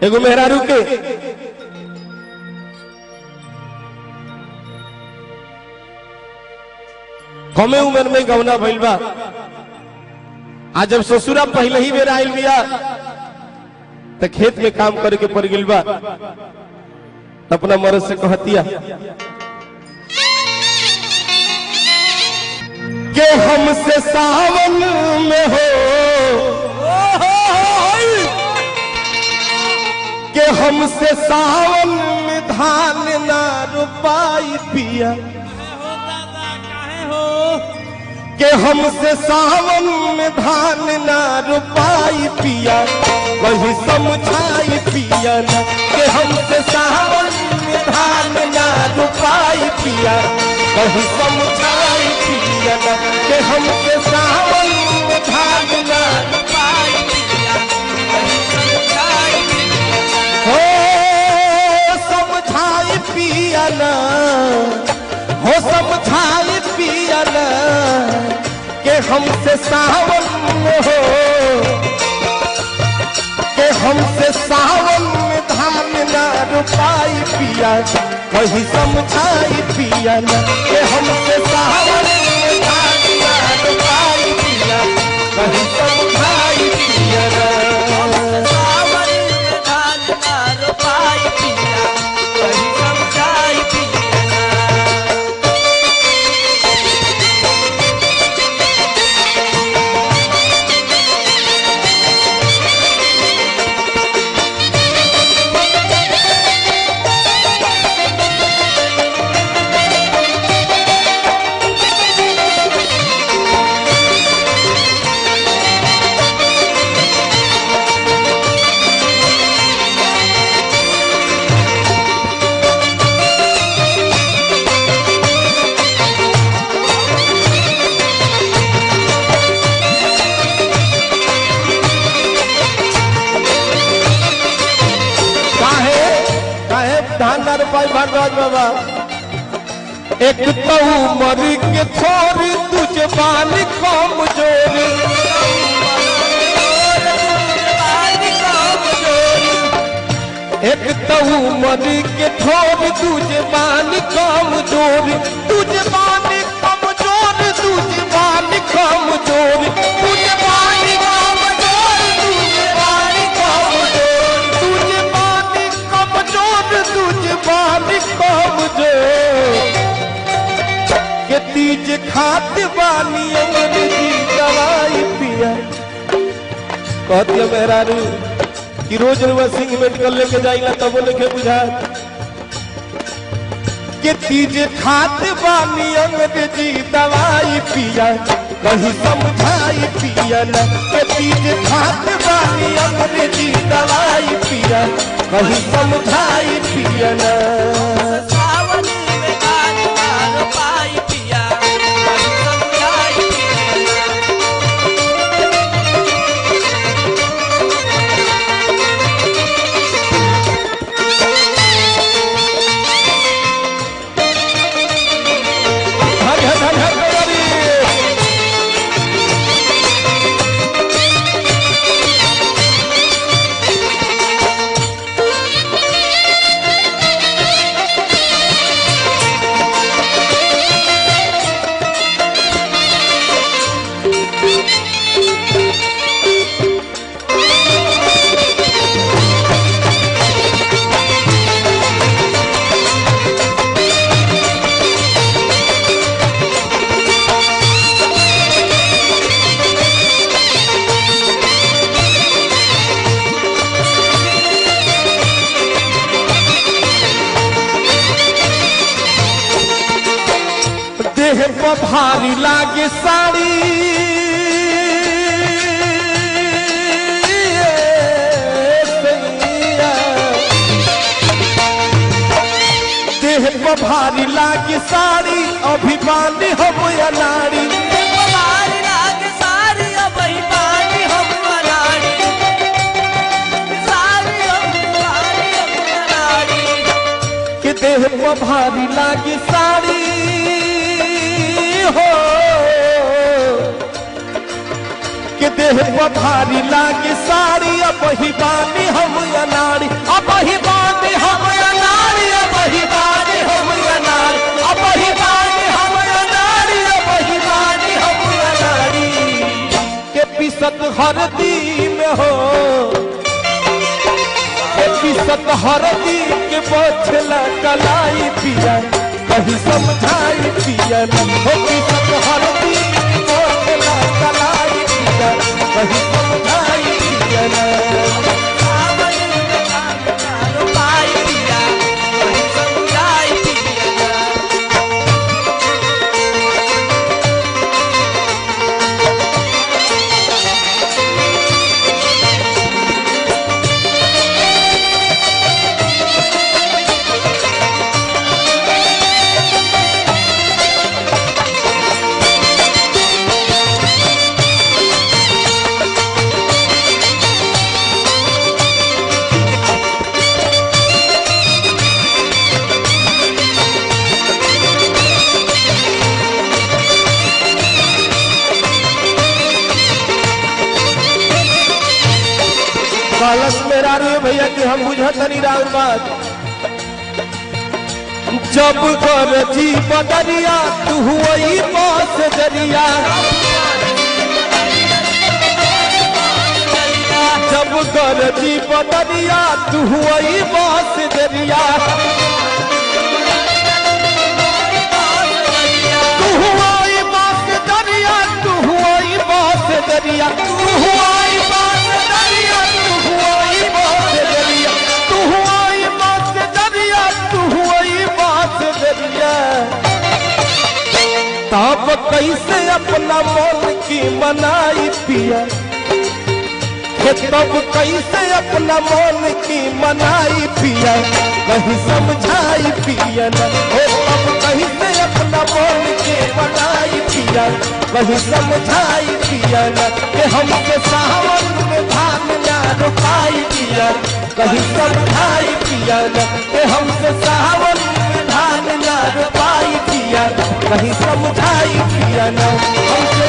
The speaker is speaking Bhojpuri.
एगो मेहरारू के कमे उम्र में गौना भइल बा। आज जब ससुरा पहले ही बेर आइल बिया तो खेत में काम करे के पड़ गइल बा। अपना मर्द से कहतिया के हमसे सावन में हो के हमसे सावन में धान ना रोपाई पिया के हमसे सावन में धान ना रोपाई पिया वही समझाई पिया ना के हमसे सावन में धान ना रोपाई पिया वही समझाई पिया ना के हमसे सावन में धान ना रोपाई पिया वही समझाई हो समझाई पिया ना हो समझाई पिया ना के हमसे सावन हो के हमसे सावन में धान ना रोपाई पिया वही समझाई पिया ना के हमसे सावन में धान ना रोपाई पिया वही समझाई पिया ना सावन में धान ना रोपाई पिया वही समझाई पिया ना। भगवान बाबा एक तो उमर के छोड़ तुझे बानी कमजोर एक तो उमर के छोड़ तुझे बानी कमजोर तुझे बानी कमजोर तुझे बानी कमजोर तुझे बानी कमजोर तुझे बानी कमजोर तुझे बानी कमजोर तुझे बानी कमजोर के तीज खात बानी अंग्रेजी दवाई पिया कहती मेहरारू कि रोज रुआ सिंह मेडिकल लेके जाइला तब लेके बुझा के तीज खात बानी अंग्रेजी दवाई पिया कहीं समझाई पिया न के तीज खात बानी अंग्रेजी दवाई पिया कहीं समझाई पिया न सावन में धान ना रोपाई पिया कहीं समझाई पिया भारी लागे साड़ी देह पर भारी लागे साड़ी अभी बानी हम अनाड़ी भारी लागे साड़ी अभी बानी हम अनाड़ी साड़ी अनाड़ी के देह पर भारी लागे साड़ी हो के देह पर भारी लागे साड़ी अब ही बानी हम अनाड़ी हरदी में हो पिसत हरदी के बोछला कलाई पिया कहीं समझाई पिया न हो पिसत हरदी के बोछला कलाई पिया कहीं समझाई पिया न कालस मेरा रे भैया कि हम बुझत नहीं राउर बात जब कर जी बदरिया तू हुई बास जरिया जब कर जी बदरिया तू हुई बास जरिया तू हुई बास जरिया तू हुई बास जरिया तू हुई बास जरिया तब कैसे अपना मन की मनाई पिया तब कैसे अपना मन की मनाई पिया कहीं समझाई पिया न हो तब कैसे अपना मन की मनाई पिया कहीं समझाई पिया न कि हमके सावन में धान ना रुपाई पिया कहीं समझाई पिया न कि हमसे सावन में धान ना रुपाई पिया कहीं समझाई पिया न हमसे